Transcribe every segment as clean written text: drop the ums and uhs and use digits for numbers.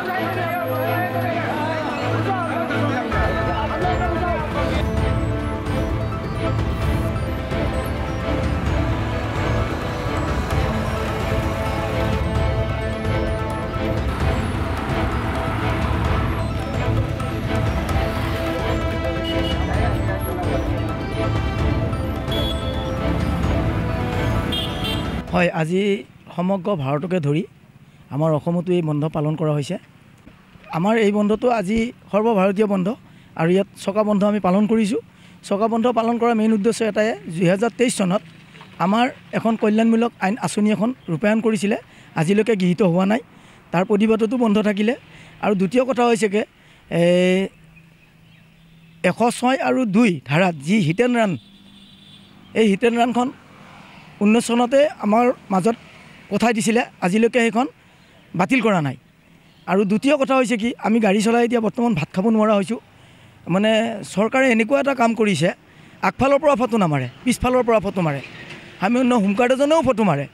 হয়, আজি সমগ্র ভারতকে ধরি আমার অসমতো এই বন্ধ পালন করা হয়েছে। আমার এই বন্ধটো আজি সর্বভারতীয় বন্ধ আর ইয়াত চকা বন্ধ আমি পালন কৰিছোঁ। চকা বন্ধ পালন কৰাৰ মেইন উদ্দেশ্য এটাই 2023 চনত আমাৰ এখন কল্যাণমূলক আইন আঁচনি এখন ৰূপায়ণ কৰিছিলে, আজিলৈকে গৃহীত হোৱা নাই। তাৰ প্ৰতিবাদতো বন্ধ থাকিলে। আৰু দ্বিতীয় কথা হৈছে কি 106 আৰু 2 ধাৰাত যি হিট এণ্ড ৰান, এই হিট এণ্ড ৰানখন 19 চনতে আমাৰ মাজত পঠাই দিছিলে, আজিলৈকে সেইখন বাতিল কৰা নাই। আৰু দ্বিতীয় কথা হৈছে কি আমি গাড়ী চলাই এতিয়া বৰ্তমান ভাত খাব নোৱাৰা হৈছোঁ। মানে চৰকাৰে এনেকুৱা এটা কাম কৰিছে, আগফালৰ পৰা ফটো নামাৰে, পিছফালৰ পৰা ফটো মাৰে, আমি অন্য হোমগাৰ্ড এজনেও ফটো মাৰে।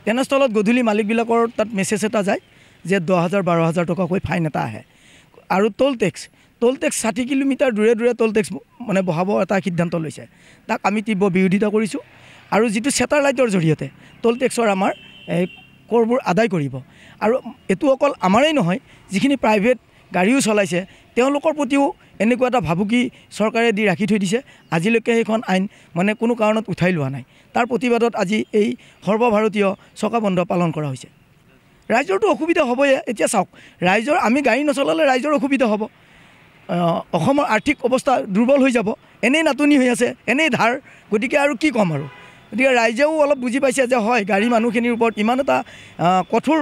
তেনেস্থলত গধূলি মালিকবিলাকৰ তাত মেছেজ এটা যায় যে 10,000 12,000 টকাকৈ ফাইন এটা আহে। আৰু টোল টেক্স 60 কিলোমিটাৰ দূৰে দূৰে টোল টেক্স মানে বহাব এটা সিদ্ধান্ত লৈছে। তাক আমি তীব্ৰ বিৰোধিতা কৰিছোঁ। আৰু যিটো ছেটাৰলাইটৰ জৰিয়তে টোল টেক্সৰ আমাৰ কৰবোৰ আদায় কৰিব। আৰু এইটো অকল আমাৰেই নহয়, যিখিনি প্ৰাইভেট গাড়ীও চলাইছে তেওঁলোকৰ প্ৰতিও এনেকুৱা এটা ভাবুকি চৰকাৰে দি ৰাখি থৈ দিছে। আজিলৈকে সেইখন আইন মানে কোনো কাৰণত উঠাই লোৱা নাই। তাৰ প্ৰতিবাদত আজি এই সৰ্বভাৰতীয় চকা বন্ধ পালন কৰা হৈছে। ৰাইজৰতো অসুবিধা হ'বই। এতিয়া চাওক, ৰাইজৰ আমি গাড়ী নচলালে ৰাইজৰ অসুবিধা হ'ব। অসমৰ আৰ্থিক অৱস্থা দুৰ্বল হৈ যাব, এনেই নাটনি হৈ আছে, এনেই ধাৰ। গতিকে আৰু কি ক'ম আৰু, গতিকে ৰাইজেও অলপ বুজি পাইছে যে হয় গাড়ী মানুহখিনিৰ ওপৰত ইমান এটা কঠোৰ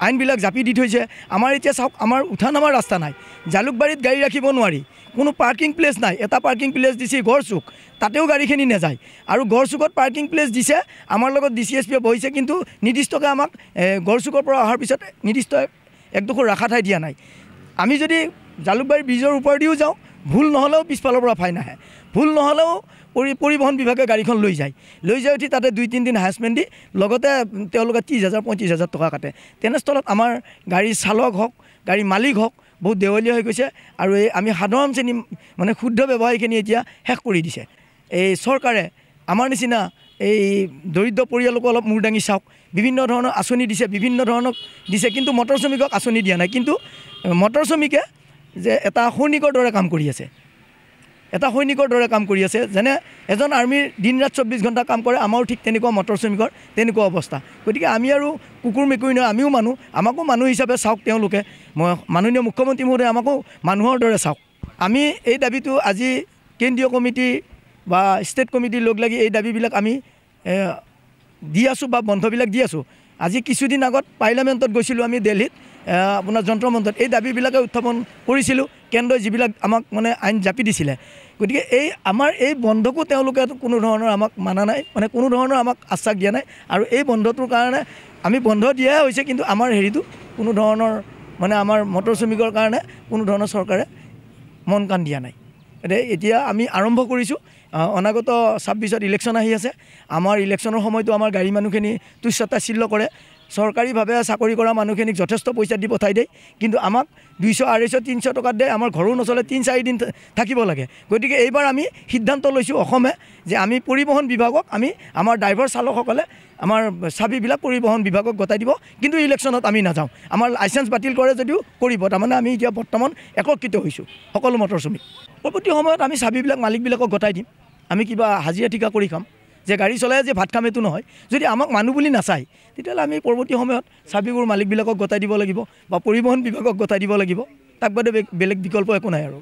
আইনবিলাক জাপি দি থৈছে। আমাৰ এতিয়া চাওক, আমাৰ উঠা নামাৰ ৰাস্তা নাই, জালুকবাৰীত গাড়ী ৰাখিব নোৱাৰি, কোনো পাৰ্কিং প্লেচ নাই। এটা পাৰ্কিং প্লেচ দিছে গড়চুক, তাতেও গাড়ীখিনি নাযায়। আৰু গড়চুকত পাৰ্কিং প্লেচ দিছে, আমাৰ লগত DCSPয়ে বহিছে, কিন্তু নিৰ্দিষ্টকৈ আমাক গড়চুকৰ পৰা অহাৰ পিছত নিৰ্দিষ্ট একডোখৰ ৰাখা ঠাই দিয়া নাই। আমি যদি জালুকবাৰী ব্ৰিজৰ ওপৰেদিও যাওঁ, ভুল নহ'লেও পিছফালৰ পৰা ফাইন আহে, ভুল নহ'লেও পৰিবহণ বিভাগে গাড়ীখন লৈ যায় উঠি তাতে 2-3 দিন হাৰাছমেণ্ট দি লগতে তেওঁলোকে 30,000 35,000 টকা কাটে। তেনেস্থলত আমাৰ গাড়ীৰ চালক হওক, গাড়ীৰ মালিক হওক বহুত দেৱলীয়া হৈ গৈছে। আৰু এই আমি সাধাৰণ শ্ৰেণী মানে ক্ষুদ্ৰ ব্যৱসায়ীখিনি এতিয়া শেষ কৰি দিছে। এই চৰকাৰে আমাৰ নিচিনা এই দৰিদ্ৰ পৰিয়ালকো অলপ মূৰ দাঙি চাওক। বিভিন্ন ধৰণৰ আঁচনি দিছে, বিভিন্ন ধৰণক দিছে, কিন্তু মটৰ শ্ৰমিকক আঁচনি দিয়া নাই। কিন্তু মটৰ শ্ৰমিকে যে এটা সৈনিকৰ দৰে কাম কৰি আছে, এটা সৈনিকৰ দৰে কাম কৰি আছে। যেনে এজন আৰ্মিৰ দিন ৰাত 24 ঘণ্টা কাম কৰে, আমাৰো ঠিক তেনেকুৱা মটৰ শ্ৰমিকৰ তেনেকুৱা অৱস্থা। গতিকে আমি আৰু কুকুৰ মেকুৰী নহয়, আমিও মানুহ, আমাকো মানুহ হিচাপে চাওক তেওঁলোকে। মাননীয় মুখ্যমন্ত্ৰী মহোদয়ে আমাকো মানুহৰ দৰে চাওক। আমি এই দাবীটো আজি কেন্দ্ৰীয় কমিটি বা ষ্টেট কমিটি লগ লাগি এই দাবীবিলাক আমি দি আছোঁ বা বন্ধবিলাক দি আছোঁ। আজি কিছুদিন আগত পাৰ্লিয়ামেণ্টত গৈছিলোঁ আমি দিল্লীত, আপোনাৰ যন্ত্ৰ মন্ত্ৰত এই দাবীবিলাকে উত্থাপন কৰিছিলোঁ। কেন্দ্ৰই যিবিলাক আমাক মানে আইন জাপি দিছিলে। গতিকে আমাৰ এই বন্ধকো তেওঁলোকে কোনো ধৰণৰ আমাক মানা নাই, মানে কোনো ধৰণৰ আমাক আশ্বাস দিয়া নাই। আৰু এই বন্ধটোৰ কাৰণে আমি বন্ধ দিয়াই হৈছে, কিন্তু আমাৰ হেৰিটো কোনো ধৰণৰ মানে আমাৰ মটৰ শ্ৰমিকৰ কাৰণে কোনো ধৰণৰ চৰকাৰে মন কাণ দিয়া নাই। এতিয়া আমি আৰম্ভ কৰিছোঁ। অনাগত 26ত ইলেকশ্যন আহি আছে। আমাৰ ইলেকশ্যনৰ সময়তো আমাৰ গাড়ী মানুহখিনি তুচ্ছতাচ্ছিল্য কৰে। চৰকাৰীভাৱে চাকৰি কৰা মানুহখিনিক যথেষ্ট পইচা দি পঠাই দিয়ে, কিন্তু আমাক 200 250 300 টকাত দিয়ে। আমাৰ ঘৰো নচলে, 3-4 দিন থাকিব লাগে। গতিকে এইবাৰ আমি সিদ্ধান্ত লৈছোঁ অসমে যে আমি পৰিবহণ বিভাগক, আমি আমাৰ ড্ৰাইভাৰ চালকসকলে আমাৰ চাবিবিলাক পৰিবহণ বিভাগক গতাই দিব, কিন্তু ইলেকশ্যনত আমি নাযাওঁ। আমাৰ লাইচেঞ্চ বাতিল কৰে যদিও কৰিব। তাৰমানে আমি এতিয়া বৰ্তমান একত্ৰিত হৈছোঁ সকলো মটৰ শ্ৰমিক। পৰৱৰ্তী সময়ত আমি চাবিবিলাক মালিকবিলাকক গতাই দিম। আমি কিবা হাজিৰা ঠিকা কৰি খাম, যে গাড়ী চলাই যে ভাত খাম এইটো নহয়। যদি আমাক মানুহ বুলি নাচায়, তেতিয়াহ'লে আমি পৰৱৰ্তী সময়ত চাবিবোৰ মালিকবিলাকক গতাই দিব লাগিব বা পৰিবহণ বিভাগক গতাই দিব লাগিব। তাক বাদে বেলেগ বিকল্প একো নাই আৰু।